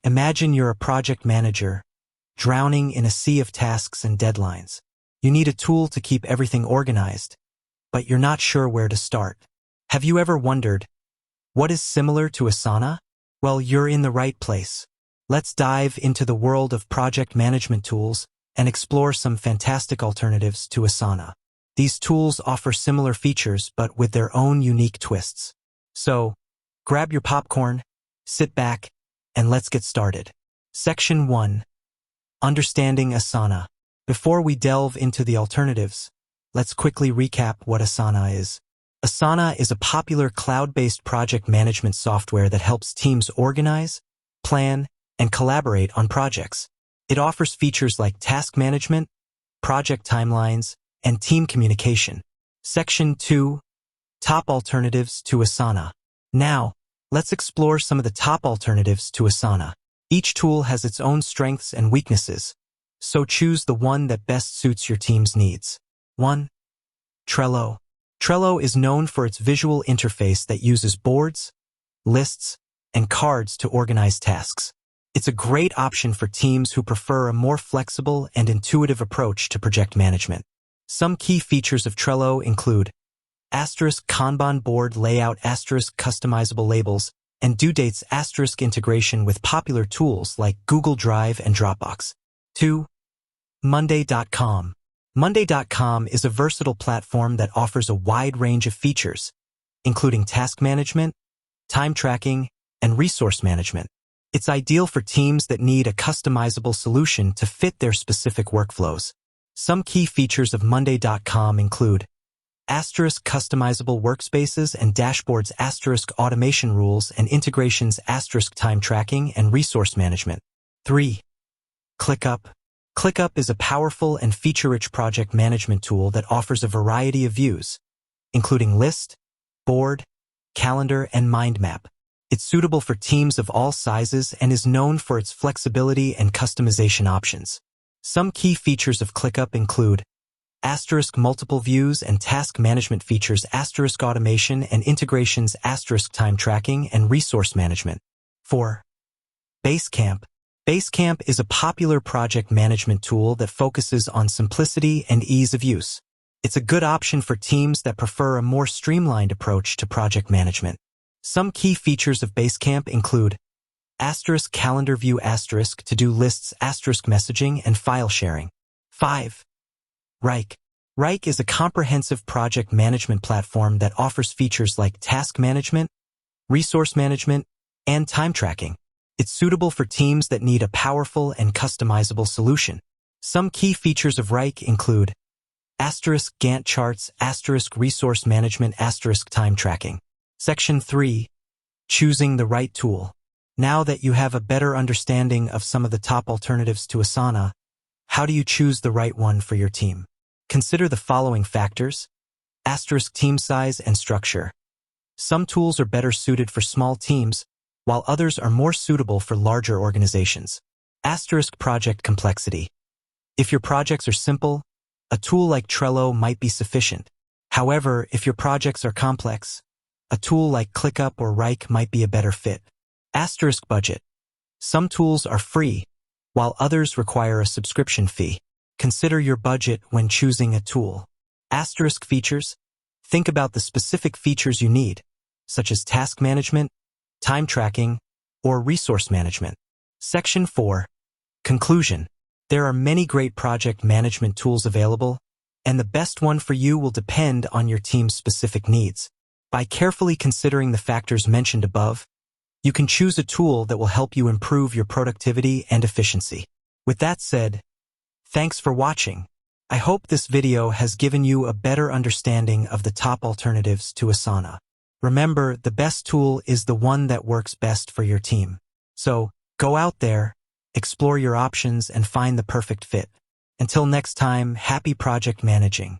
Imagine you're a project manager, drowning in a sea of tasks and deadlines. You need a tool to keep everything organized, but you're not sure where to start. Have you ever wondered, what is similar to Asana? Well, you're in the right place. Let's dive into the world of project management tools and explore some fantastic alternatives to Asana. These tools offer similar features but with their own unique twists. So, grab your popcorn, sit back, and let's get started. Section 1. Understanding Asana. Before we delve into the alternatives, let's quickly recap what Asana is. Asana is a popular cloud-based project management software that helps teams organize, plan, and collaborate on projects. It offers features like task management, project timelines, and team communication. Section 2. Top alternatives to Asana. Now, let's explore some of the top alternatives to Asana. Each tool has its own strengths and weaknesses, so choose the one that best suits your team's needs. 1. Trello. Trello is known for its visual interface that uses boards, lists, and cards to organize tasks. It's a great option for teams who prefer a more flexible and intuitive approach to project management. Some key features of Trello include Kanban board layout, customizable labels, and due dates, integration with popular tools like Google Drive and Dropbox. 2. Monday.com. Monday.com is a versatile platform that offers a wide range of features, including task management, time tracking, and resource management. It's ideal for teams that need a customizable solution to fit their specific workflows. Some key features of Monday.com include customizable workspaces and dashboards, automation rules and integrations, time tracking and resource management. 3. ClickUp. ClickUp is a powerful and feature-rich project management tool that offers a variety of views, including list, board, calendar, and mind map. It's suitable for teams of all sizes and is known for its flexibility and customization options. Some key features of ClickUp include multiple views and task management features, automation and integrations, time tracking and resource management. 4. Basecamp. Basecamp is a popular project management tool that focuses on simplicity and ease of use. It's a good option for teams that prefer a more streamlined approach to project management. Some key features of Basecamp include calendar view, to-do lists, messaging and file sharing. 5. Wrike. Wrike is a comprehensive project management platform that offers features like task management, resource management, and time tracking. It's suitable for teams that need a powerful and customizable solution. Some key features of Wrike include Gantt charts, resource management, time tracking. Section 3. Choosing the right tool. Now that you have a better understanding of some of the top alternatives to Asana, how do you choose the right one for your team? Consider the following factors. Team size and structure. Some tools are better suited for small teams, while others are more suitable for larger organizations. Project complexity. If your projects are simple, a tool like Trello might be sufficient. However, if your projects are complex, a tool like ClickUp or Wrike might be a better fit. Budget. Some tools are free, while others require a subscription fee. Consider your budget when choosing a tool. Features. Think about the specific features you need, such as task management, time tracking, or resource management. Section 4. Conclusion. There are many great project management tools available, and the best one for you will depend on your team's specific needs. By carefully considering the factors mentioned above, you can choose a tool that will help you improve your productivity and efficiency. With that said, thanks for watching. I hope this video has given you a better understanding of the top alternatives to Asana. Remember, the best tool is the one that works best for your team. So, go out there, explore your options, and find the perfect fit. Until next time, happy project managing.